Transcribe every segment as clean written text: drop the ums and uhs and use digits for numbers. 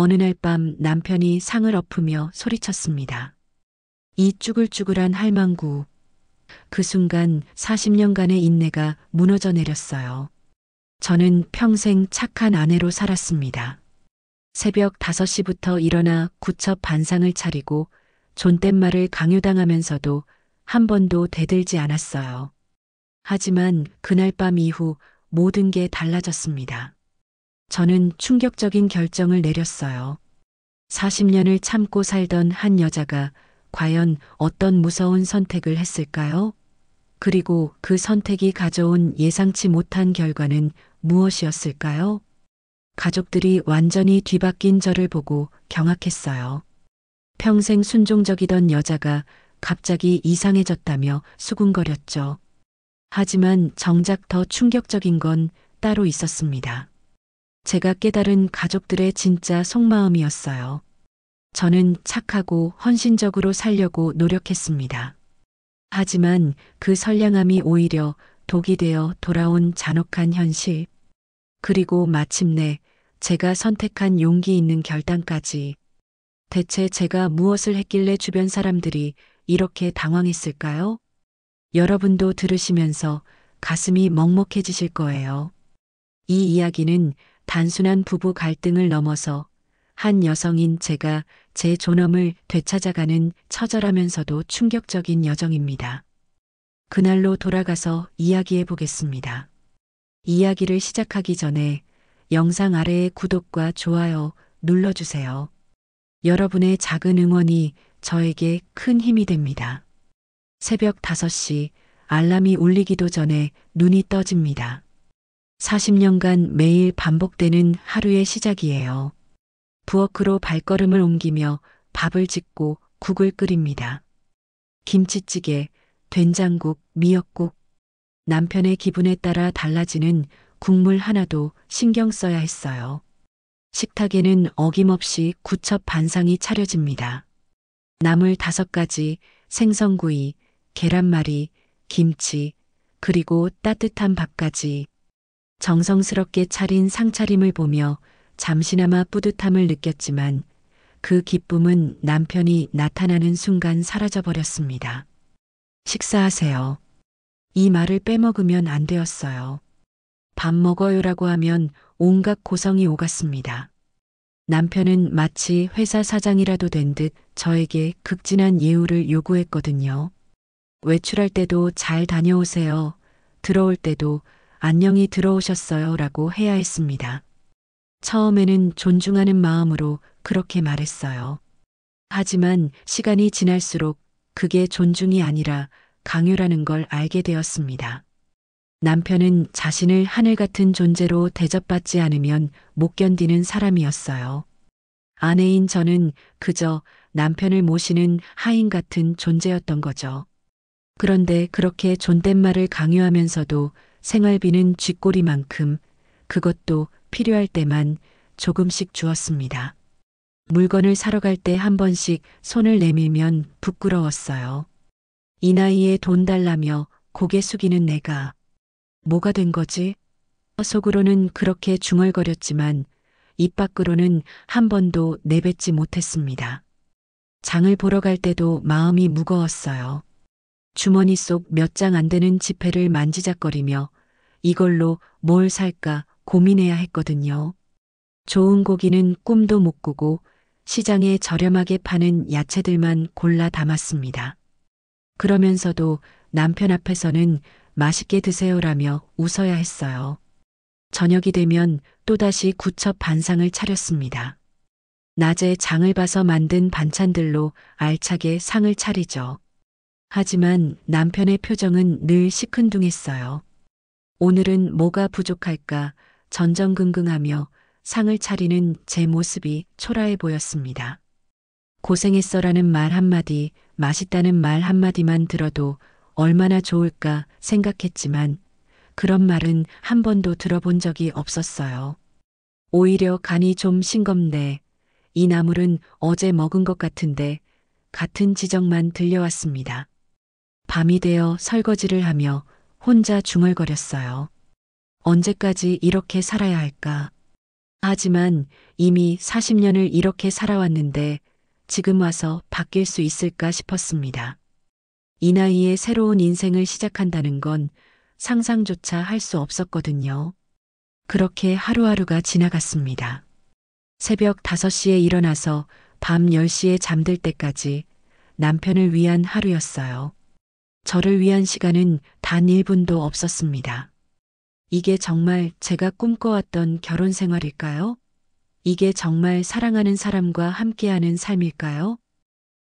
어느 날 밤 남편이 상을 엎으며 소리쳤습니다. 이 쭈글쭈글한 할망구. 그 순간 40년간의 인내가 무너져 내렸어요. 저는 평생 착한 아내로 살았습니다. 새벽 5시부터 일어나 구첩 반상을 차리고 존댓말을 강요당하면서도 한 번도 대들지 않았어요. 하지만 그날 밤 이후 모든 게 달라졌습니다. 저는 충격적인 결정을 내렸어요. 40년을 참고 살던 한 여자가 과연 어떤 무서운 선택을 했을까요? 그리고 그 선택이 가져온 예상치 못한 결과는 무엇이었을까요? 가족들이 완전히 뒤바뀐 저를 보고 경악했어요. 평생 순종적이던 여자가 갑자기 이상해졌다며 수군거렸죠. 하지만 정작 더 충격적인 건 따로 있었습니다. 제가 깨달은 가족들의 진짜 속마음이었어요. 저는 착하고 헌신적으로 살려고 노력했습니다. 하지만 그 선량함이 오히려 독이 되어 돌아온 잔혹한 현실. 그리고 마침내 제가 선택한 용기 있는 결단까지. 대체 제가 무엇을 했길래 주변 사람들이 이렇게 당황했을까요? 여러분도 들으시면서 가슴이 먹먹해지실 거예요. 이 이야기는 단순한 부부 갈등을 넘어서 한 여성인 제가 제 존엄을 되찾아가는 처절하면서도 충격적인 여정입니다. 그날로 돌아가서 이야기해 보겠습니다. 이야기를 시작하기 전에 영상 아래의 구독과 좋아요 눌러주세요. 여러분의 작은 응원이 저에게 큰 힘이 됩니다. 새벽 5시 알람이 울리기도 전에 눈이 떠집니다. 40년간 매일 반복되는 하루의 시작이에요. 부엌으로 발걸음을 옮기며 밥을 짓고 국을 끓입니다. 김치찌개, 된장국, 미역국. 남편의 기분에 따라 달라지는 국물 하나도 신경 써야 했어요. 식탁에는 어김없이 구첩 반상이 차려집니다. 나물 5가지, 생선구이, 계란말이, 김치, 그리고 따뜻한 밥까지. 정성스럽게 차린 상차림을 보며 잠시나마 뿌듯함을 느꼈지만 그 기쁨은 남편이 나타나는 순간 사라져버렸습니다. 식사하세요. 이 말을 빼먹으면 안 되었어요. 밥 먹어요라고 하면 온갖 고성이 오갔습니다. 남편은 마치 회사 사장이라도 된 듯 저에게 극진한 예우를 요구했거든요. 외출할 때도 잘 다녀오세요. 들어올 때도 안녕히 들어오셨어요 라고 해야 했습니다. 처음에는 존중하는 마음으로 그렇게 말했어요. 하지만 시간이 지날수록 그게 존중이 아니라 강요라는 걸 알게 되었습니다. 남편은 자신을 하늘 같은 존재로 대접받지 않으면 못 견디는 사람이었어요. 아내인 저는 그저 남편을 모시는 하인 같은 존재였던 거죠. 그런데 그렇게 존댓말을 강요하면서도 생활비는 쥐꼬리만큼, 그것도 필요할 때만 조금씩 주었습니다. 물건을 사러 갈 때 한 번씩 손을 내밀면 부끄러웠어요. 이 나이에 돈 달라며 고개 숙이는 내가 뭐가 된 거지? 속으로는 그렇게 중얼거렸지만 입 밖으로는 한 번도 내뱉지 못했습니다. 장을 보러 갈 때도 마음이 무거웠어요. 주머니 속 몇 장 안 되는 지폐를 만지작거리며 이걸로 뭘 살까 고민해야 했거든요. 좋은 고기는 꿈도 못 꾸고 시장에 저렴하게 파는 야채들만 골라 담았습니다. 그러면서도 남편 앞에서는 맛있게 드세요라며 웃어야 했어요. 저녁이 되면 또다시 구첩 반상을 차렸습니다. 낮에 장을 봐서 만든 반찬들로 알차게 상을 차리죠. 하지만 남편의 표정은 늘 시큰둥했어요. 오늘은 뭐가 부족할까 전전긍긍하며 상을 차리는 제 모습이 초라해 보였습니다. 고생했어라는 말 한마디, 맛있다는 말 한마디만 들어도 얼마나 좋을까 생각했지만 그런 말은 한 번도 들어본 적이 없었어요. 오히려 간이 좀 싱겁네. 이 나물은 어제 먹은 것 같은데 같은 지적만 들려왔습니다. 밤이 되어 설거지를 하며 혼자 중얼거렸어요. 언제까지 이렇게 살아야 할까? 하지만 이미 40년을 이렇게 살아왔는데 지금 와서 바뀔 수 있을까 싶었습니다. 이 나이에 새로운 인생을 시작한다는 건 상상조차 할 수 없었거든요. 그렇게 하루하루가 지나갔습니다. 새벽 5시에 일어나서 밤 10시에 잠들 때까지 남편을 위한 하루였어요. 저를 위한 시간은 단 1분도 없었습니다. 이게 정말 제가 꿈꿔왔던 결혼 생활일까요? 이게 정말 사랑하는 사람과 함께하는 삶일까요?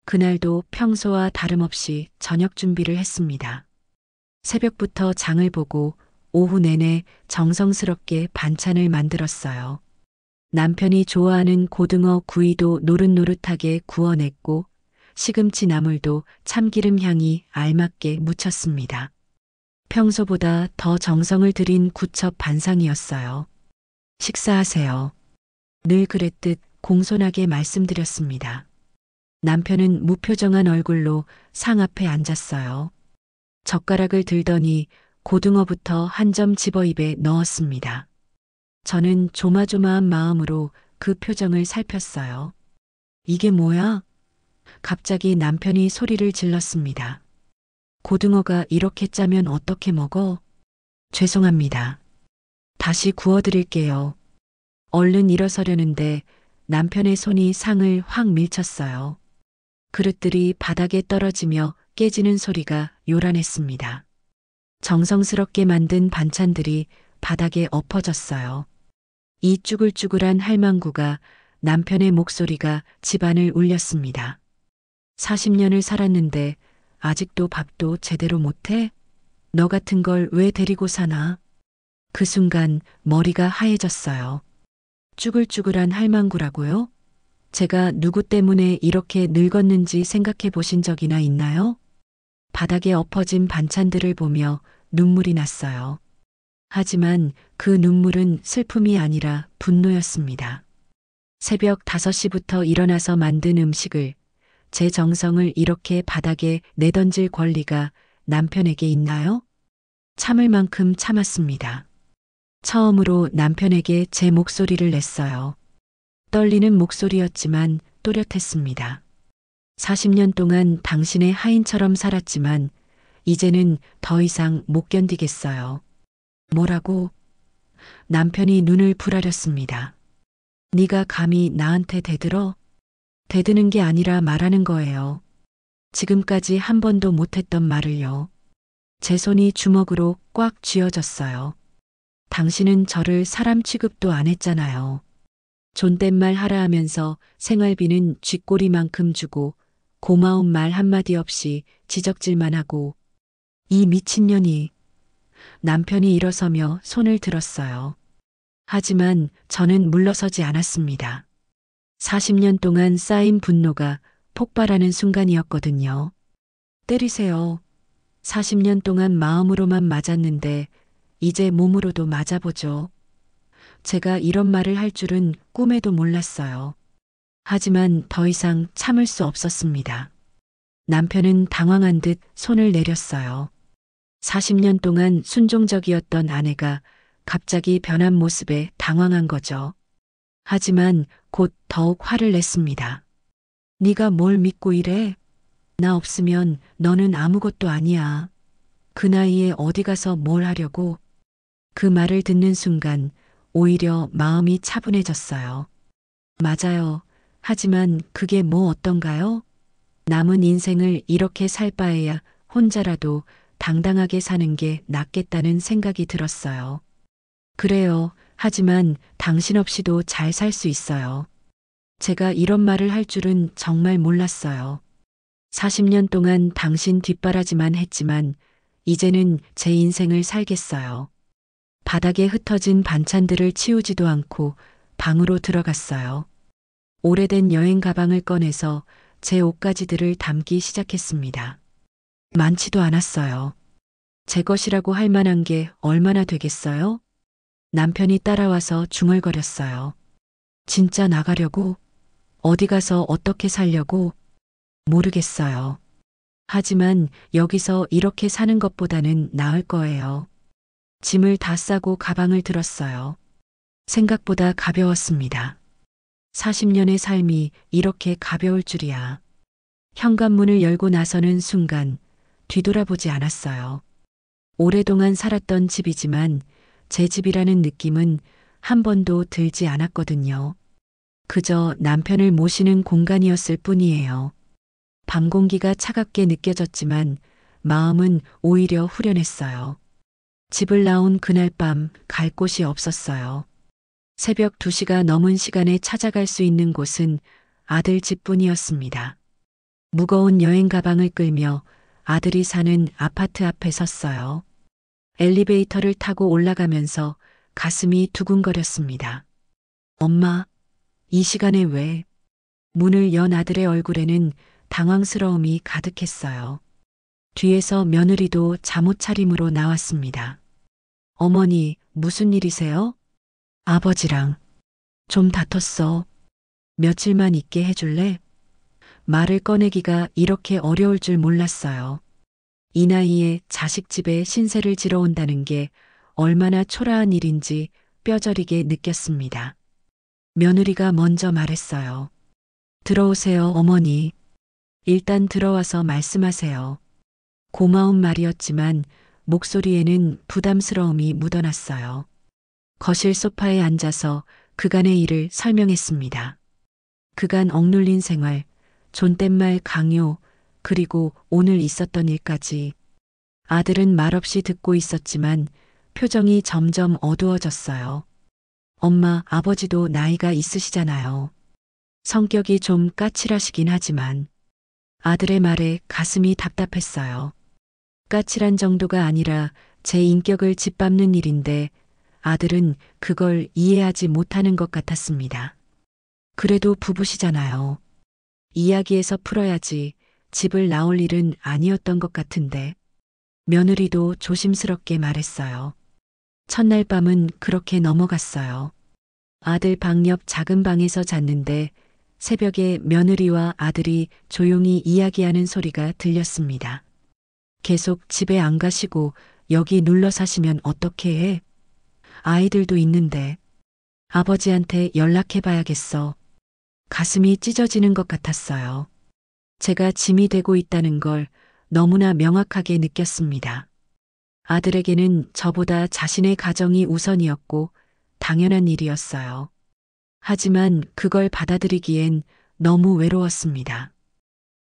그날도 평소와 다름없이 저녁 준비를 했습니다. 새벽부터 장을 보고 오후 내내 정성스럽게 반찬을 만들었어요. 남편이 좋아하는 고등어 구이도 노릇노릇하게 구워냈고 시금치 나물도 참기름 향이 알맞게 묻혔습니다. 평소보다 더 정성을 들인 구첩 반상이었어요. 식사하세요. 늘 그랬듯 공손하게 말씀드렸습니다. 남편은 무표정한 얼굴로 상 앞에 앉았어요. 젓가락을 들더니 고등어부터 한 점 집어 입에 넣었습니다. 저는 조마조마한 마음으로 그 표정을 살폈어요. 이게 뭐야? 갑자기 남편이 소리를 질렀습니다. 고등어가 이렇게 짜면 어떻게 먹어? 죄송합니다. 다시 구워드릴게요. 얼른 일어서려는데 남편의 손이 상을 확 밀쳤어요. 그릇들이 바닥에 떨어지며 깨지는 소리가 요란했습니다. 정성스럽게 만든 반찬들이 바닥에 엎어졌어요. 이 쭈글쭈글한 할망구가 남편의 목소리가 집안을 울렸습니다. 40년을 살았는데 아직도 밥도 제대로 못해? 너 같은 걸 왜 데리고 사나? 그 순간 머리가 하얘졌어요. 쭈글쭈글한 할망구라고요? 제가 누구 때문에 이렇게 늙었는지 생각해 보신 적이나 있나요? 바닥에 엎어진 반찬들을 보며 눈물이 났어요. 하지만 그 눈물은 슬픔이 아니라 분노였습니다. 새벽 5시부터 일어나서 만든 음식을 제 정성을 이렇게 바닥에 내던질 권리가 남편에게 있나요? 참을 만큼 참았습니다. 처음으로 남편에게 제 목소리를 냈어요. 떨리는 목소리였지만 또렷했습니다. 40년 동안 당신의 하인처럼 살았지만 이제는 더 이상 못 견디겠어요. 뭐라고? 남편이 눈을 부라렸습니다. 네가 감히 나한테 대들어? 대드는 게 아니라 말하는 거예요. 지금까지 한 번도 못했던 말을요. 제 손이 주먹으로 꽉 쥐어졌어요. 당신은 저를 사람 취급도 안 했잖아요. 존댓말 하라 하면서 생활비는 쥐꼬리만큼 주고 고마운 말 한마디 없이 지적질만 하고 이 미친년이. 남편이 일어서며 손을 들었어요. 하지만 저는 물러서지 않았습니다. 40년 동안 쌓인 분노가 폭발하는 순간이었거든요. 때리세요. 40년 동안 마음으로만 맞았는데 이제 몸으로도 맞아보죠. 제가 이런 말을 할 줄은 꿈에도 몰랐어요. 하지만 더 이상 참을 수 없었습니다. 남편은 당황한 듯 손을 내렸어요. 40년 동안 순종적이었던 아내가 갑자기 변한 모습에 당황한 거죠. 하지만 곧 더욱 화를 냈습니다. 네가 뭘 믿고 이래? 나 없으면 너는 아무것도 아니야. 그 나이에 어디 가서 뭘 하려고? 그 말을 듣는 순간 오히려 마음이 차분해졌어요. 맞아요. 하지만 그게 뭐 어떤가요? 남은 인생을 이렇게 살 바에야 혼자라도 당당하게 사는 게 낫겠다는 생각이 들었어요. 그래요. 하지만 당신 없이도 잘 살 수 있어요. 제가 이런 말을 할 줄은 정말 몰랐어요. 40년 동안 당신 뒷바라지만 했지만 이제는 제 인생을 살겠어요. 바닥에 흩어진 반찬들을 치우지도 않고 방으로 들어갔어요. 오래된 여행 가방을 꺼내서 제 옷가지들을 담기 시작했습니다. 많지도 않았어요. 제 것이라고 할 만한 게 얼마나 되겠어요? 남편이 따라와서 중얼거렸어요. 진짜 나가려고? 어디 가서 어떻게 살려고? 모르겠어요. 하지만 여기서 이렇게 사는 것보다는 나을 거예요. 짐을 다 싸고 가방을 들었어요. 생각보다 가벼웠습니다. 40년의 삶이 이렇게 가벼울 줄이야. 현관문을 열고 나서는 순간 뒤돌아보지 않았어요. 오랫동안 살았던 집이지만 제 집이라는 느낌은 한 번도 들지 않았거든요. 그저 남편을 모시는 공간이었을 뿐이에요. 밤 공기가 차갑게 느껴졌지만 마음은 오히려 후련했어요. 집을 나온 그날 밤 갈 곳이 없었어요. 새벽 2시가 넘은 시간에 찾아갈 수 있는 곳은 아들 집뿐이었습니다. 무거운 여행 가방을 끌며 아들이 사는 아파트 앞에 섰어요. 엘리베이터를 타고 올라가면서 가슴이 두근거렸습니다. 엄마, 이 시간에 왜? 문을 연 아들의 얼굴에는 당황스러움이 가득했어요. 뒤에서 며느리도 잠옷 차림으로 나왔습니다. 어머니, 무슨 일이세요? 아버지랑 좀 다퉜어. 며칠만 있게 해줄래? 말을 꺼내기가 이렇게 어려울 줄 몰랐어요. 이 나이에 자식 집에 신세를 지러 온다는 게 얼마나 초라한 일인지 뼈저리게 느꼈습니다. 며느리가 먼저 말했어요. 들어오세요, 어머니. 일단 들어와서 말씀하세요. 고마운 말이었지만 목소리에는 부담스러움이 묻어났어요. 거실 소파에 앉아서 그간의 일을 설명했습니다. 그간 억눌린 생활, 존댓말 강요, 그리고 오늘 있었던 일까지. 아들은 말없이 듣고 있었지만 표정이 점점 어두워졌어요. 엄마, 아버지도 나이가 있으시잖아요. 성격이 좀 까칠하시긴 하지만 아들의 말에 가슴이 답답했어요. 까칠한 정도가 아니라 제 인격을 짓밟는 일인데 아들은 그걸 이해하지 못하는 것 같았습니다. 그래도 부부시잖아요. 이야기해서 풀어야지 집을 나올 일은 아니었던 것 같은데. 며느리도 조심스럽게 말했어요. 첫날 밤은 그렇게 넘어갔어요. 아들 방 옆 작은 방에서 잤는데 새벽에 며느리와 아들이 조용히 이야기하는 소리가 들렸습니다. 계속 집에 안 가시고 여기 눌러 사시면 어떻게 해? 아이들도 있는데. 아버지한테 연락해 봐야겠어. 가슴이 찢어지는 것 같았어요. 제가 짐이 되고 있다는 걸 너무나 명확하게 느꼈습니다. 아들에게는 저보다 자신의 가정이 우선이었고 당연한 일이었어요. 하지만 그걸 받아들이기엔 너무 외로웠습니다.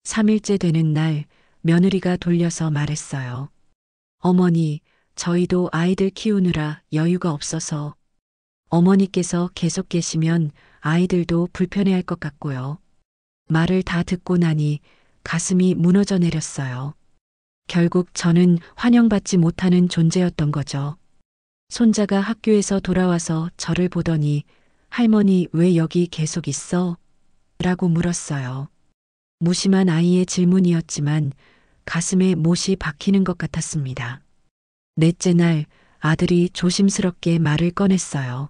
3일째 되는 날 며느리가 돌려서 말했어요. 어머니, 저희도 아이들 키우느라 여유가 없어서. 어머니께서 계속 계시면 아이들도 불편해할 것 같고요. 말을 다 듣고 나니 가슴이 무너져 내렸어요. 결국 저는 환영받지 못하는 존재였던 거죠. 손자가 학교에서 돌아와서 저를 보더니 할머니 왜 여기 계속 있어? 라고 물었어요. 무심한 아이의 질문이었지만 가슴에 못이 박히는 것 같았습니다. 넷째 날 아들이 조심스럽게 말을 꺼냈어요.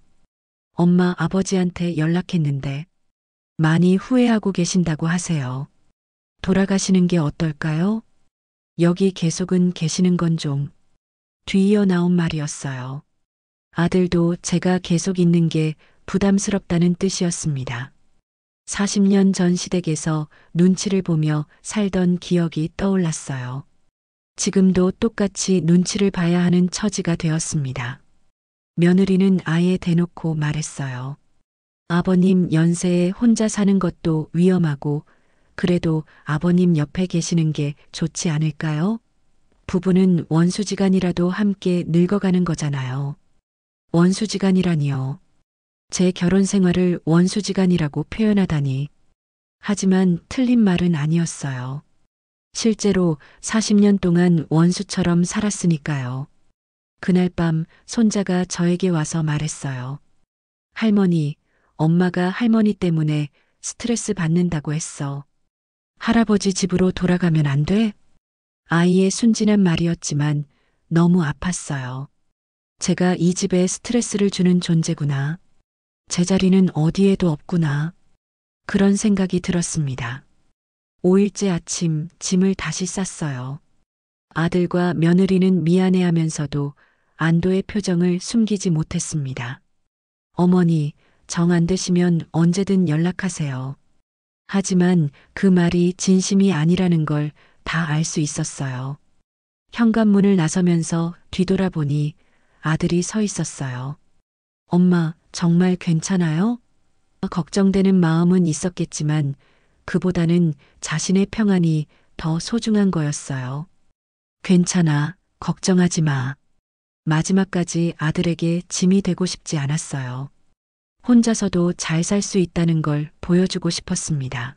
엄마 아버지한테 연락했는데 많이 후회하고 계신다고 하세요. 돌아가시는 게 어떨까요? 여기 계속은 계시는 건 좀. 뒤이어 나온 말이었어요. 아들도 제가 계속 있는 게 부담스럽다는 뜻이었습니다. 40년 전 시댁에서 눈치를 보며 살던 기억이 떠올랐어요. 지금도 똑같이 눈치를 봐야 하는 처지가 되었습니다. 며느리는 아예 대놓고 말했어요. 아버님 연세에 혼자 사는 것도 위험하고 그래도 아버님 옆에 계시는 게 좋지 않을까요? 부부는 원수지간이라도 함께 늙어가는 거잖아요. 원수지간이라니요. 제 결혼 생활을 원수지간이라고 표현하다니. 하지만 틀린 말은 아니었어요. 실제로 40년 동안 원수처럼 살았으니까요. 그날 밤 손자가 저에게 와서 말했어요. 할머니, 엄마가 할머니 때문에 스트레스 받는다고 했어. 할아버지 집으로 돌아가면 안 돼? 아이의 순진한 말이었지만 너무 아팠어요. 제가 이 집에 스트레스를 주는 존재구나. 제 자리는 어디에도 없구나. 그런 생각이 들었습니다. 5일째 아침 짐을 다시 쌌어요. 아들과 며느리는 미안해하면서도 안도의 표정을 숨기지 못했습니다. 어머니, 정 안 되시면 언제든 연락하세요. 하지만 그 말이 진심이 아니라는 걸 다 알 수 있었어요. 현관문을 나서면서 뒤돌아보니 아들이 서 있었어요. 엄마, 정말 괜찮아요? 걱정되는 마음은 있었겠지만 그보다는 자신의 평안이 더 소중한 거였어요. 괜찮아, 걱정하지 마. 마지막까지 아들에게 짐이 되고 싶지 않았어요. 혼자서도 잘 살 수 있다는 걸 보여주고 싶었습니다.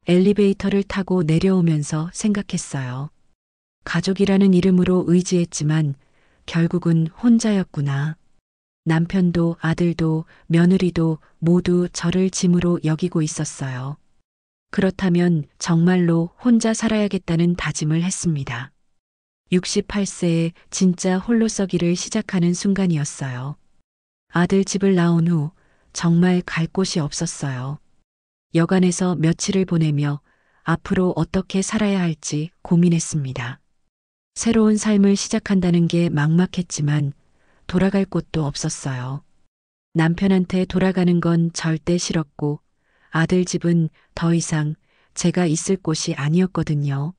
엘리베이터를 타고 내려오면서 생각했어요. 가족이라는 이름으로 의지했지만 결국은 혼자였구나. 남편도 아들도 며느리도 모두 저를 짐으로 여기고 있었어요. 그렇다면 정말로 혼자 살아야겠다는 다짐을 했습니다. 68세에 진짜 홀로서기를 시작하는 순간이었어요. 아들 집을 나온 후 정말 갈 곳이 없었어요. 여간에서 며칠을 보내며 앞으로 어떻게 살아야 할지 고민했습니다. 새로운 삶을 시작한다는 게 막막했지만 돌아갈 곳도 없었어요. 남편한테 돌아가는 건 절대 싫었고 아들 집은 더 이상 제가 있을 곳이 아니었거든요.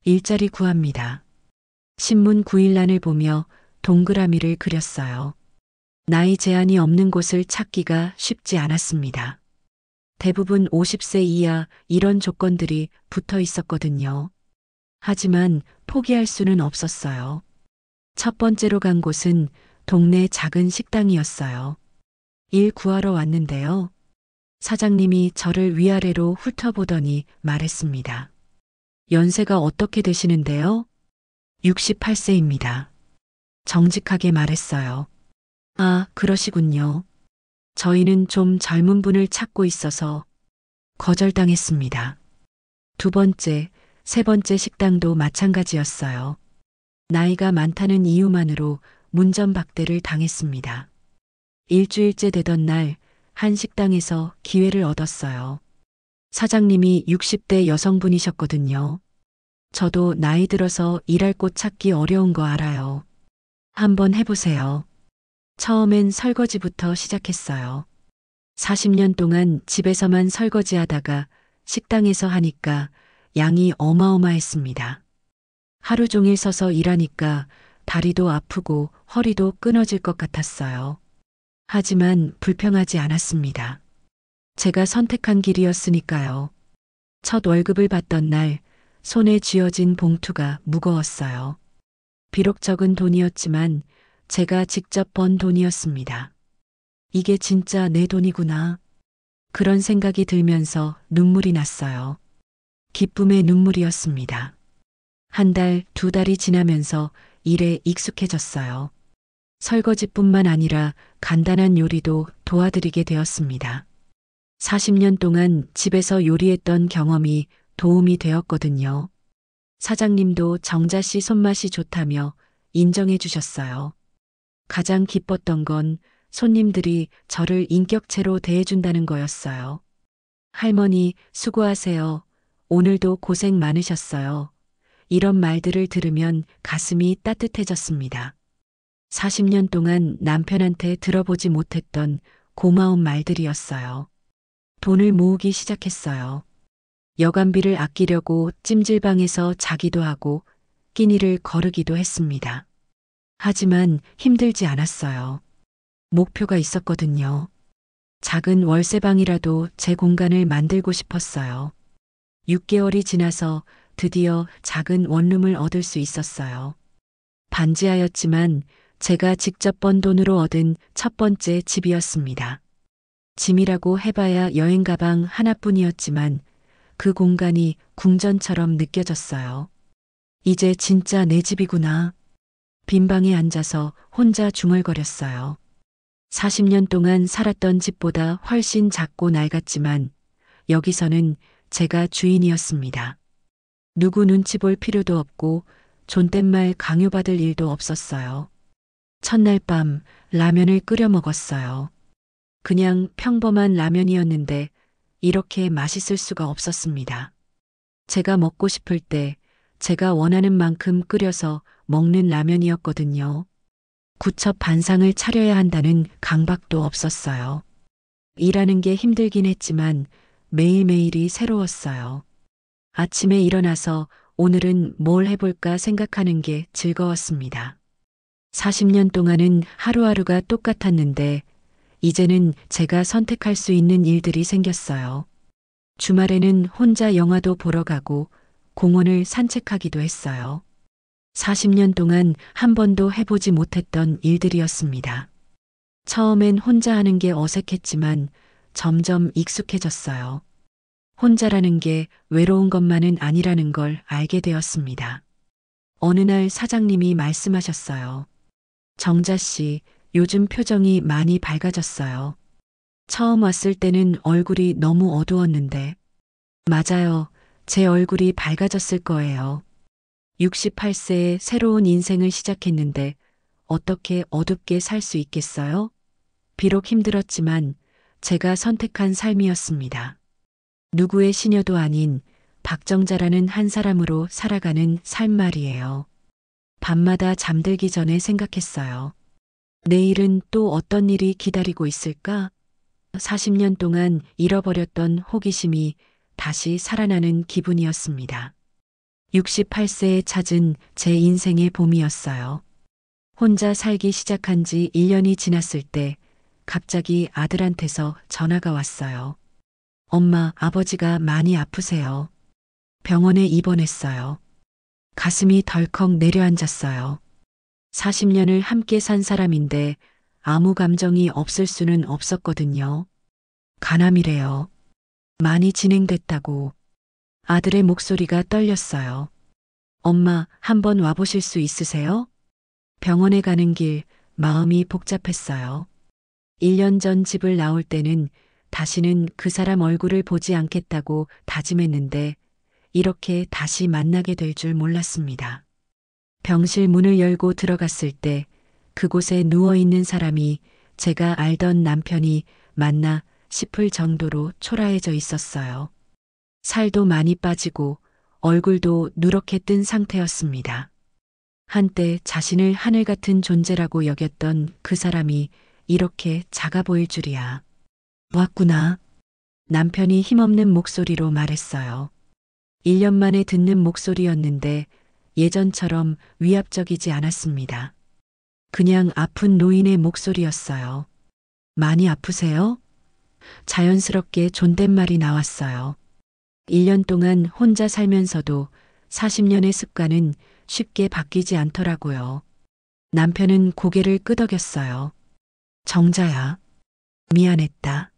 일자리 구합니다. 신문 9일란을 보며 동그라미를 그렸어요. 나이 제한이 없는 곳을 찾기가 쉽지 않았습니다. 대부분 50세 이하 이런 조건들이 붙어 있었거든요. 하지만 포기할 수는 없었어요. 첫 번째로 간 곳은 동네 작은 식당이었어요. 일 구하러 왔는데요. 사장님이 저를 위아래로 훑어보더니 말했습니다. 연세가 어떻게 되시는데요? 68세입니다. 정직하게 말했어요. 아, 그러시군요. 저희는 좀 젊은 분을 찾고 있어서 거절당했습니다. 두 번째, 세 번째 식당도 마찬가지였어요. 나이가 많다는 이유만으로 문전박대를 당했습니다. 일주일째 되던 날, 한 식당에서 기회를 얻었어요. 사장님이 60대 여성분이셨거든요. 저도 나이 들어서 일할 곳 찾기 어려운 거 알아요. 한번 해보세요. 처음엔 설거지부터 시작했어요. 40년 동안 집에서만 설거지하다가 식당에서 하니까 양이 어마어마했습니다. 하루 종일 서서 일하니까 다리도 아프고 허리도 끊어질 것 같았어요. 하지만 불평하지 않았습니다. 제가 선택한 길이었으니까요. 첫 월급을 받던 날 손에 쥐어진 봉투가 무거웠어요. 비록 적은 돈이었지만 제가 직접 번 돈이었습니다. 이게 진짜 내 돈이구나. 그런 생각이 들면서 눈물이 났어요. 기쁨의 눈물이었습니다. 한 달, 두 달이 지나면서 일에 익숙해졌어요. 설거지뿐만 아니라 간단한 요리도 도와드리게 되었습니다. 40년 동안 집에서 요리했던 경험이 도움이 되었거든요. 사장님도 정자 씨 손맛이 좋다며 인정해 주셨어요. 가장 기뻤던 건 손님들이 저를 인격체로 대해준다는 거였어요. 할머니, 수고하세요. 오늘도 고생 많으셨어요. 이런 말들을 들으면 가슴이 따뜻해졌습니다. 40년 동안 남편한테 들어보지 못했던 고마운 말들이었어요. 돈을 모으기 시작했어요. 여간비를 아끼려고 찜질방에서 자기도 하고 끼니를 거르기도 했습니다. 하지만 힘들지 않았어요. 목표가 있었거든요. 작은 월세방이라도 제 공간을 만들고 싶었어요. 6개월이 지나서 드디어 작은 원룸을 얻을 수 있었어요. 반지하였지만 제가 직접 번 돈으로 얻은 첫 번째 집이었습니다. 짐이라고 해봐야 여행 가방 하나뿐이었지만 그 공간이 궁전처럼 느껴졌어요. 이제 진짜 내 집이구나. 빈 방에 앉아서 혼자 중얼거렸어요. 40년 동안 살았던 집보다 훨씬 작고 낡았지만 여기서는 제가 주인이었습니다. 누구 눈치 볼 필요도 없고 존댓말 강요받을 일도 없었어요. 첫날 밤 라면을 끓여 먹었어요. 그냥 평범한 라면이었는데 이렇게 맛있을 수가 없었습니다. 제가 먹고 싶을 때 제가 원하는 만큼 끓여서 먹는 라면이었거든요. 구첩 반상을 차려야 한다는 강박도 없었어요. 일하는 게 힘들긴 했지만 매일매일이 새로웠어요. 아침에 일어나서 오늘은 뭘 해볼까 생각하는 게 즐거웠습니다. 40년 동안은 하루하루가 똑같았는데 이제는 제가 선택할 수 있는 일들이 생겼어요. 주말에는 혼자 영화도 보러 가고 공원을 산책하기도 했어요. 40년 동안 한 번도 해보지 못했던 일들이었습니다. 처음엔 혼자 하는 게 어색했지만 점점 익숙해졌어요. 혼자라는 게 외로운 것만은 아니라는 걸 알게 되었습니다. 어느 날 사장님이 말씀하셨어요. 정자 씨, 요즘 표정이 많이 밝아졌어요. 처음 왔을 때는 얼굴이 너무 어두웠는데. 맞아요. 제 얼굴이 밝아졌을 거예요. 68세에 새로운 인생을 시작했는데 어떻게 어둡게 살 수 있겠어요? 비록 힘들었지만 제가 선택한 삶이었습니다. 누구의 시녀도 아닌 박정자라는 한 사람으로 살아가는 삶 말이에요. 밤마다 잠들기 전에 생각했어요. 내일은 또 어떤 일이 기다리고 있을까? 40년 동안 잃어버렸던 호기심이 다시 살아나는 기분이었습니다. 68세에 찾은 제 인생의 봄이었어요. 혼자 살기 시작한 지 1년이 지났을 때 갑자기 아들한테서 전화가 왔어요. 엄마, 아버지가 많이 아프세요. 병원에 입원했어요. 가슴이 덜컥 내려앉았어요. 40년을 함께 산 사람인데 아무 감정이 없을 수는 없었거든요. 간암이래요. 많이 진행됐다고. 아들의 목소리가 떨렸어요. 엄마, 한번 와보실 수 있으세요? 병원에 가는 길 마음이 복잡했어요. 1년 전 집을 나올 때는 다시는 그 사람 얼굴을 보지 않겠다고 다짐했는데 이렇게 다시 만나게 될 줄 몰랐습니다. 병실 문을 열고 들어갔을 때 그곳에 누워있는 사람이 제가 알던 남편이 맞나 싶을 정도로 초라해져 있었어요. 살도 많이 빠지고 얼굴도 누렇게 뜬 상태였습니다. 한때 자신을 하늘 같은 존재라고 여겼던 그 사람이 이렇게 작아 보일 줄이야. 왔구나. 남편이 힘없는 목소리로 말했어요. 1년 만에 듣는 목소리였는데 예전처럼 위압적이지 않았습니다. 그냥 아픈 노인의 목소리였어요. 많이 아프세요? 자연스럽게 존댓말이 나왔어요. 1년 동안 혼자 살면서도 40년의 습관은 쉽게 바뀌지 않더라고요. 남편은 고개를 끄덕였어요. 정자야. 미안했다.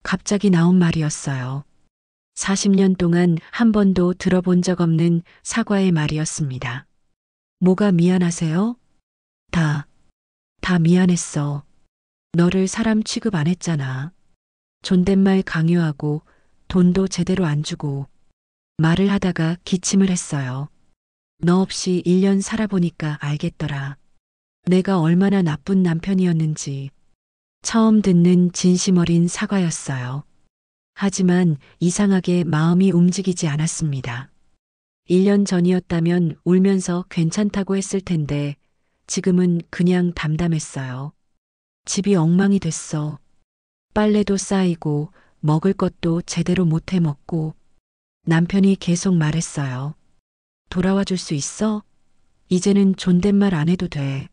갑자기 나온 말이었어요. 40년 동안 한 번도 들어본 적 없는 사과의 말이었습니다. 뭐가 미안하세요? 다 미안했어. 너를 사람 취급 안 했잖아. 존댓말 강요하고 돈도 제대로 안 주고. 말을 하다가 기침을 했어요. 너 없이 1년 살아보니까 알겠더라. 내가 얼마나 나쁜 남편이었는지. 처음 듣는 진심 어린 사과였어요. 하지만 이상하게 마음이 움직이지 않았습니다. 1년 전이었다면 울면서 괜찮다고 했을 텐데 지금은 그냥 담담했어요. 집이 엉망이 됐어. 빨래도 쌓이고 먹을 것도 제대로 못 해 먹고. 남편이 계속 말했어요. 돌아와 줄 수 있어? 이제는 존댓말 안 해도 돼.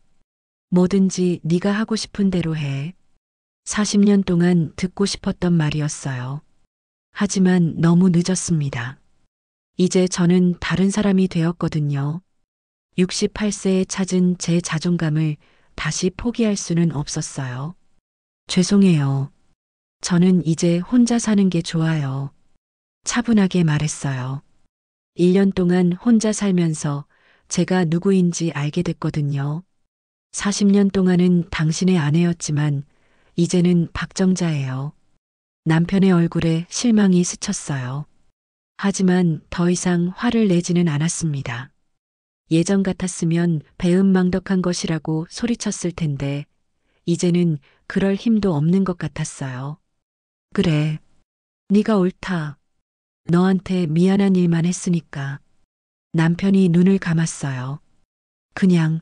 뭐든지 네가 하고 싶은 대로 해. 40년 동안 듣고 싶었던 말이었어요. 하지만 너무 늦었습니다. 이제 저는 다른 사람이 되었거든요. 68세에 찾은 제 자존감을 다시 포기할 수는 없었어요. 죄송해요. 저는 이제 혼자 사는 게 좋아요. 차분하게 말했어요. 1년 동안 혼자 살면서 제가 누구인지 알게 됐거든요. 40년 동안은 당신의 아내였지만 이제는 박정자예요. 남편의 얼굴에 실망이 스쳤어요. 하지만 더 이상 화를 내지는 않았습니다. 예전 같았으면 배은망덕한 것이라고 소리쳤을 텐데 이제는 그럴 힘도 없는 것 같았어요. 그래. 네가 옳다. 너한테 미안한 일만 했으니까. 남편이 눈을 감았어요. 그냥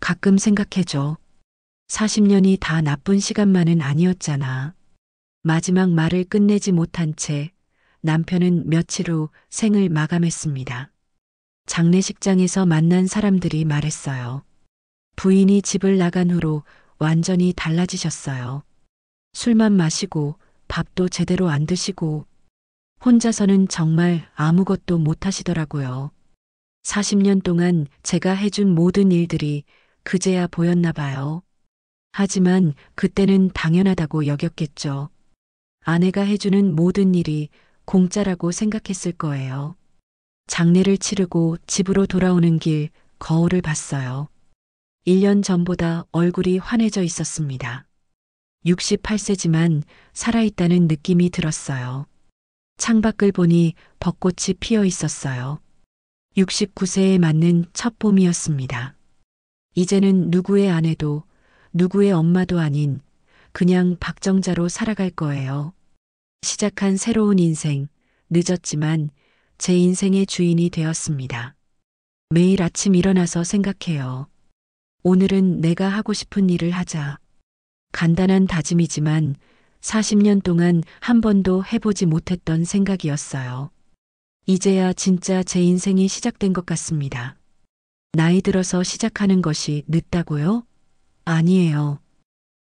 가끔 생각해줘. 40년이 다 나쁜 시간만은 아니었잖아. 마지막 말을 끝내지 못한 채 남편은 며칠 후 생을 마감했습니다. 장례식장에서 만난 사람들이 말했어요. 부인이 집을 나간 후로 완전히 달라지셨어요. 술만 마시고 밥도 제대로 안 드시고 혼자서는 정말 아무것도 못 하시더라고요. 40년 동안 제가 해준 모든 일들이 그제야 보였나 봐요. 하지만 그때는 당연하다고 여겼겠죠. 아내가 해주는 모든 일이 공짜라고 생각했을 거예요. 장례를 치르고 집으로 돌아오는 길 거울을 봤어요. 1년 전보다 얼굴이 환해져 있었습니다. 68세지만 살아있다는 느낌이 들었어요. 창밖을 보니 벚꽃이 피어 있었어요. 69세에 맞는 첫 봄이었습니다. 이제는 누구의 아내도 누구의 엄마도 아닌 그냥 박정자로 살아갈 거예요. 시작한 새로운 인생, 늦었지만 제 인생의 주인이 되었습니다. 매일 아침 일어나서 생각해요. 오늘은 내가 하고 싶은 일을 하자. 간단한 다짐이지만 40년 동안 한 번도 해보지 못했던 생각이었어요. 이제야 진짜 제 인생이 시작된 것 같습니다. 나이 들어서 시작하는 것이 늦다고요? 아니에요.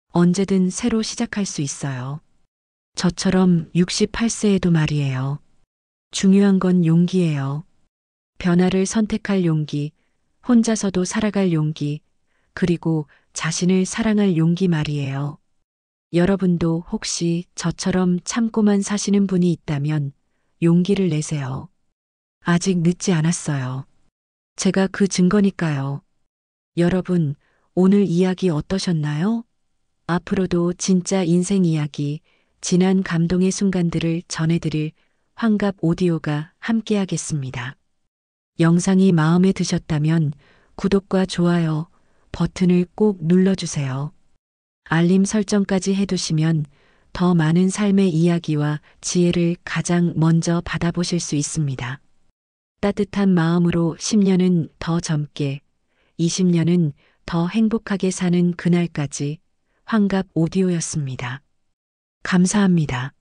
언제든 새로 시작할 수 있어요. 저처럼 68세에도 말이에요. 중요한 건 용기예요. 변화를 선택할 용기, 혼자서도 살아갈 용기, 그리고 자신을 사랑할 용기 말이에요. 여러분도 혹시 저처럼 참고만 사시는 분이 있다면 용기를 내세요. 아직 늦지 않았어요. 제가 그 증거니까요. 여러분, 오늘 이야기 어떠셨나요? 앞으로도 진짜 인생 이야기, 진한 감동의 순간들을 전해드릴 환갑 오디오가 함께하겠습니다. 영상이 마음에 드셨다면 구독과 좋아요 버튼을 꼭 눌러주세요. 알림 설정까지 해두시면 더 많은 삶의 이야기와 지혜를 가장 먼저 받아보실 수 있습니다. 따뜻한 마음으로 10년은 더 젊게, 20년은 더 행복하게 사는 그날까지 환갑 오디오였습니다. 감사합니다.